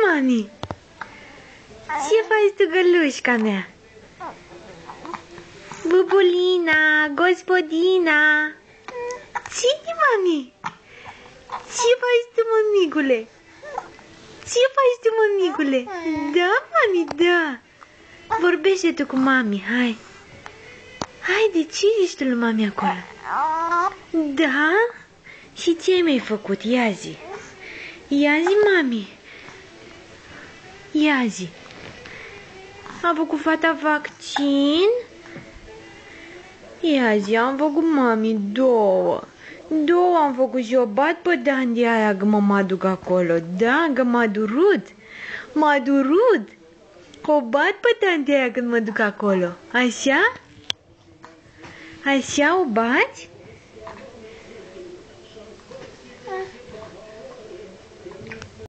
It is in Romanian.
mami? Ce faci tu, gălușca mea? Bubulina, gospodina. Cine, mami? Ce faci tu, mămigule? Ce faci tu, mămigule? Da, mami, da. Vorbește tu cu mami, hai. Haide, ce ești tu lui mami acolo? Da? Și ce mi-ai făcut? Ia zi. Ia zi, mami. Ia zi. A făcut fata vaccin? Ia zi, am făcut, mami, două. Două am făcut și o bat pe Dandy aia că mă duc acolo. Da, că m-a durut. M-a durut. O bat pe Dandy aia când mă duc acolo. Așa? Așa o bați?